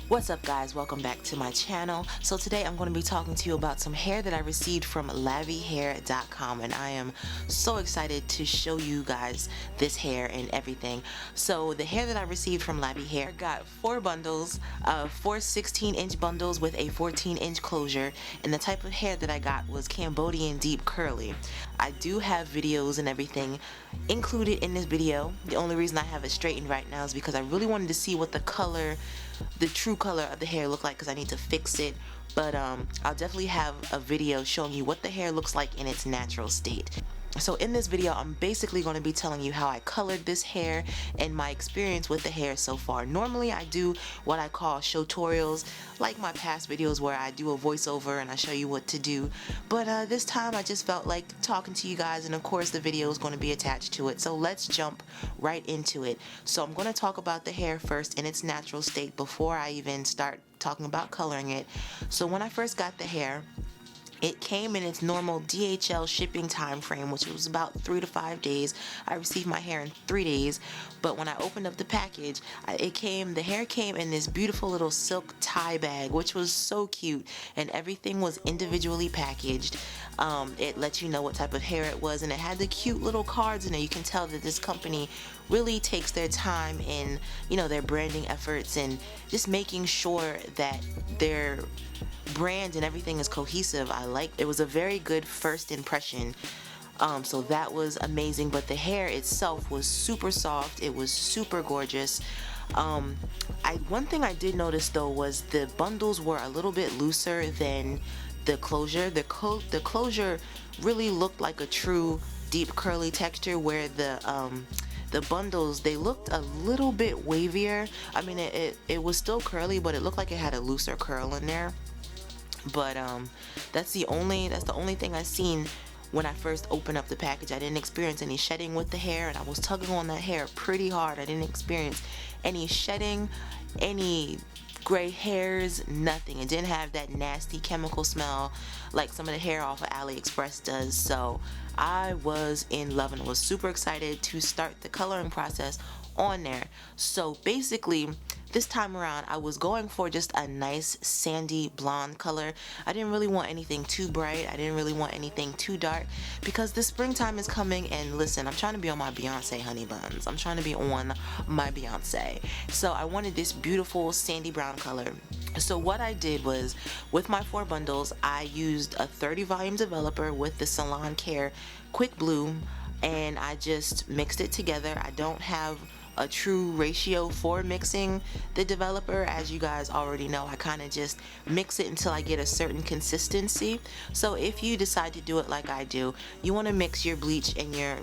What's up guys, welcome back to my channel. So today I'm going to be talking to you about some hair that I received from LavyHair.com, and I am so excited to show you guys this hair and everything. So the hair that I received from LavyHair got 4 bundles, 4 16-inch bundles with a 14-inch closure, and the type of hair that I got was Cambodian Deep Curly. I do have videos and everything included in this video. The only reason I have it straightened right now is because I really wanted to see what the true color of the hair look like, because I need to fix it. But I'll definitely have a video showing you what the hair looks like in its natural state. So in this video, I'm basically going to be telling you how I colored this hair and my experience with the hair so far. Normally I do what I call showtutorials, like my past videos where I do a voiceover and I show you what to do. But this time I just felt like talking to you guys, and of course the video is going to be attached to it. So let's jump right into it. So I'm going to talk about the hair first in its natural state before I even start talking about coloring it. So when I first got the hair, it came in its normal DHL shipping time frame, which was about 3 to 5 days. I received my hair in 3 days, but when I opened up the package, the hair came in this beautiful little silk tie bag, which was so cute, and everything was individually packaged. It let you know what type of hair it was, and it had the cute little cards in there. You can tell that this company really takes their time in, their branding efforts and just making sure that their brand and everything is cohesive. It was a very good first impression. So that was amazing. But the hair itself was super soft. It was super gorgeous. One thing I did notice though was the bundles were a little bit looser than the closure. The closure really looked like a true deep curly texture, where the bundles, they looked a little bit wavier. I mean, it was still curly, but it looked like it had a looser curl in there. But that's the only thing I seen when I first opened up the package. I didn't experience any shedding with the hair, and I was tugging on that hair pretty hard. I didn't experience any shedding, any gray hairs, nothing. It didn't have that nasty chemical smell like some of the hair off of AliExpress does. So I was in love and was super excited to start the coloring process on there. So basically, this time around I was going for just a nice sandy blonde color. I didn't really want anything too bright. I didn't really want anything too dark, because the springtime is coming, and listen, I'm trying to be on my Beyonce honey buns. I'm trying to be on my Beyonce. So I wanted this beautiful sandy brown color. So what I did was, with my 4 bundles, I used a 30 volume developer with the Salon Care Quick Bloom, and I just mixed it together. I don't have a true ratio for mixing the developer. As you guys already know, I kind of just mix it until I get a certain consistency. So if you decide to do it like I do, you want to mix your bleach and your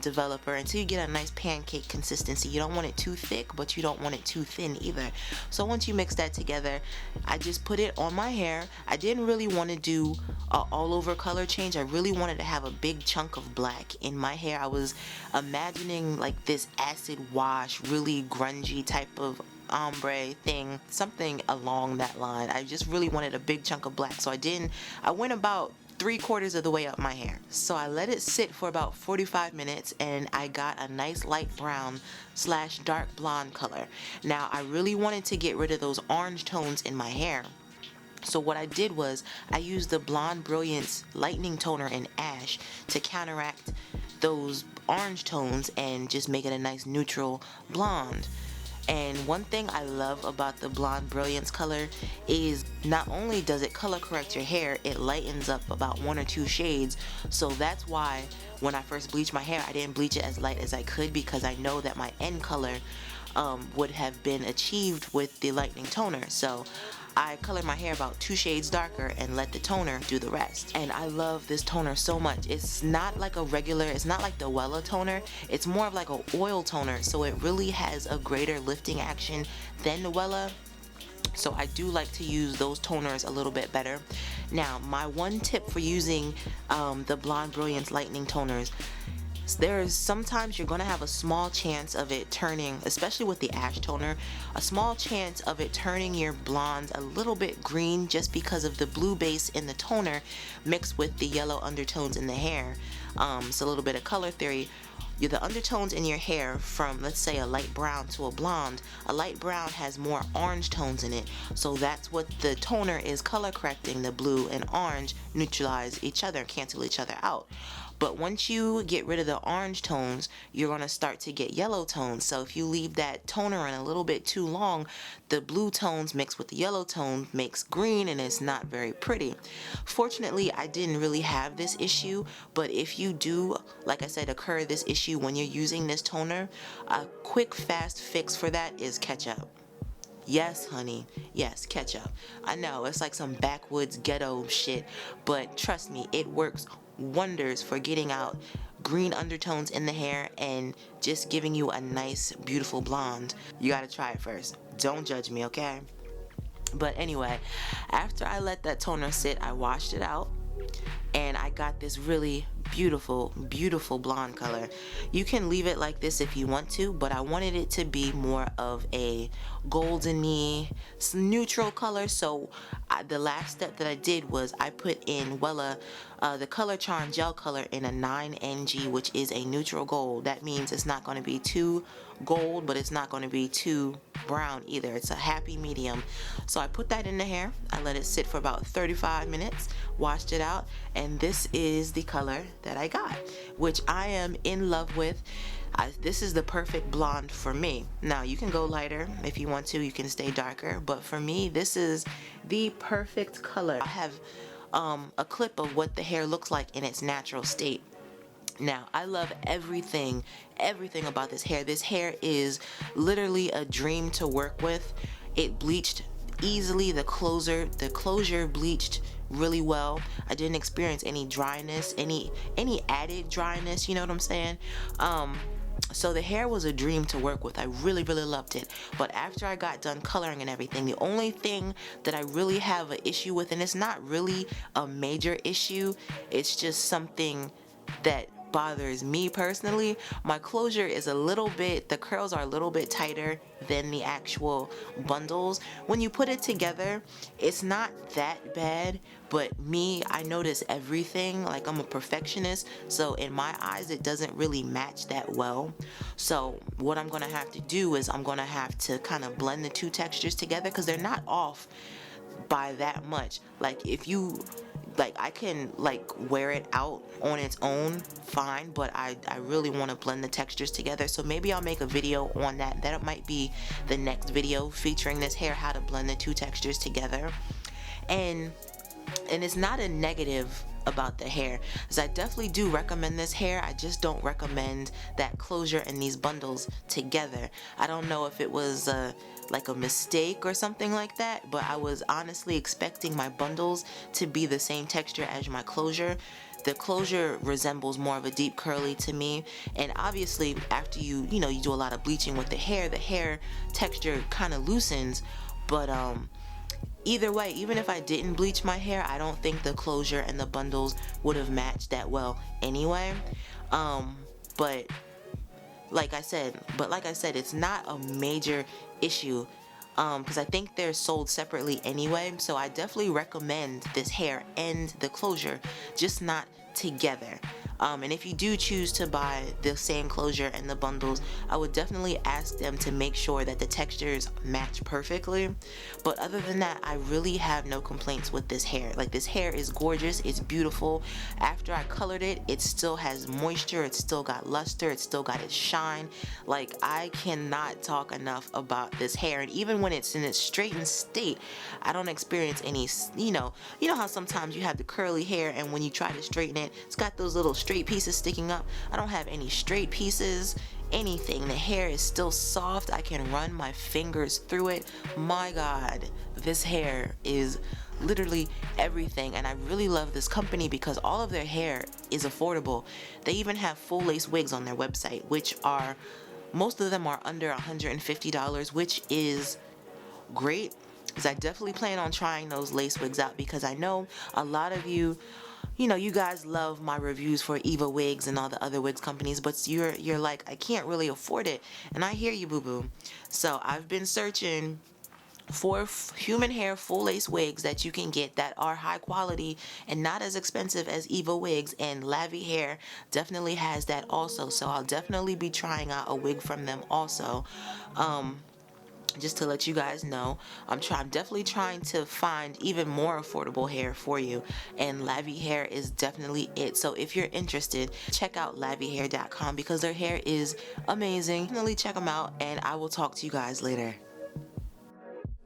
developer until you get a nice pancake consistency. You don't want it too thick, but you don't want it too thin either. So once you mix that together, I just put it on my hair. I didn't really want to do an all over color change. I really wanted to have a big chunk of black in my hair. I was imagining like this acid wash, really grungy type of ombre thing, something along that line. I just really wanted a big chunk of black, so I went about 3/4 of the way up my hair. So I let it sit for about 45 minutes, and I got a nice light brown / dark blonde color. Now I really wanted to get rid of those orange tones in my hair. So what I did was I used the Blonde Brilliance Lightning Toner in Ash to counteract those orange tones and just make it a nice neutral blonde. And one thing I love about the Blonde Brilliance color is not only does it color correct your hair, it lightens up about 1 or 2 shades. So that's why when I first bleached my hair, I didn't bleach it as light as I could, because I know that my end color would have been achieved with the lightning toner. So I colored my hair about 2 shades darker and let the toner do the rest. And I love this toner so much. It's not like it's not like the Wella toner. It's more of like an oil toner, so it really has a greater lifting action than the Wella. So I do like to use those toners a little bit better. Now, my one tip for using the Blonde Brilliance Lightning toners: There's sometimes you're going to have a small chance of it turning, especially with the ash toner, a small chance of it turning your blonde a little bit green just because of the blue base in the toner mixed with the yellow undertones in the hair. So a little bit of color theory. The undertones in your hair, from let's say a light brown to a blonde, a light brown has more orange tones in it, so that's what the toner is color correcting. The blue and orange neutralize each other, cancel each other out. But once you get rid of the orange tones, you're going to start to get yellow tones. So if you leave that toner in a little bit too long, the blue tones mixed with the yellow tone makes green, and it's not very pretty. Fortunately, I didn't really have this issue, but if you do, like I said, occur this issue when you're using this toner, a quick fast fix for that is ketchup. Yes, honey. Yes, ketchup. I know, it's like some backwoods ghetto shit, but trust me, it works wonders for getting out green undertones in the hair and just giving you a nice, beautiful blonde. You gotta try it first. Don't judge me, okay? But anyway, after I let that toner sit, I washed it out, and I got this really beautiful, beautiful blonde color. You can leave it like this if you want to, but I wanted it to be more of a goldeny, neutral color. So the last step that I did was I put in Wella, the Color Charm gel color in a 9NG, which is a neutral gold. That means it's not going to be too gold, but it's not going to be too brown either. It's a happy medium. So I put that in the hair. I let it sit for about 35 minutes, washed it out, and this is the color that I got, which I am in love with. This is the perfect blonde for me. Now you can go lighter if you want to, you can stay darker, but for me this is the perfect color. I have a clip of what the hair looks like in its natural state. Now, I love everything about this hair. This hair is literally a dream to work with. It bleached easily. The closure bleached really well. I didn't experience any dryness, any added dryness, you know what I'm saying? So the hair was a dream to work with. I really, really loved it. But after I got done coloring and everything, the only thing that I really have an issue with, and it's not really a major issue, it's just something that bothers me personally. My closure is a little bit, the curls are a little bit tighter than the actual bundles. When you put it together, it's not that bad, but me, I notice everything. Like, I'm a perfectionist, so in my eyes it doesn't really match that well. So what I'm gonna have to do is I'm gonna have to kind of blend the two textures together, because they're not off by that much. Like, if you I can wear it out on its own fine, but I really want to blend the textures together. So maybe I'll make a video on that. That might be the next video featuring this hair, how to blend the two textures together. And it's not a negative about the hair, because I definitely do recommend this hair. I just don't recommend that closure and these bundles together. I don't know if it was like a mistake or something like that, but I was honestly expecting my bundles to be the same texture as my closure. The closure resembles more of a deep curly to me, and obviously after you do a lot of bleaching with the hair texture kind of loosens. But either way, even if I didn't bleach my hair, I don't think the closure and the bundles would have matched that well anyway. But like I said, it's not a major issue, because I think they're sold separately anyway. So I definitely recommend this hair and the closure, just not together. And if you do choose to buy the same closure and the bundles, I would definitely ask them to make sure that the textures match perfectly. But other than that, I really have no complaints with this hair. Like, this hair is gorgeous, it's beautiful. After I colored it, it still has moisture, it's still got luster, it's still got its shine. Like, I cannot talk enough about this hair. And even when it's in its straightened state, I don't experience any, you know how sometimes you have the curly hair and when you try to straighten it, it's got those little straight pieces sticking up. I don't have any straight pieces, anything. The hair is still soft. I can run my fingers through it. My God, this hair is literally everything, and I really love this company because all of their hair is affordable. They even have full lace wigs on their website, which are, most of them are under $150, which is great, because I definitely plan on trying those lace wigs out, because I know a lot of you you know, you guys love my reviews for Eva Wigs and all the other wigs companies, but you're like, I can't really afford it. And I hear you, boo boo. So I've been searching for human hair full lace wigs that you can get that are high quality and not as expensive as Eva Wigs, and LavyHair definitely has that also. So I'll definitely be trying out a wig from them also. Just to let you guys know, I'm definitely trying to find even more affordable hair for you, and LavyHair is definitely it. So if you're interested, check out LavyHair.com because their hair is amazing. Definitely check them out, and I will talk to you guys later.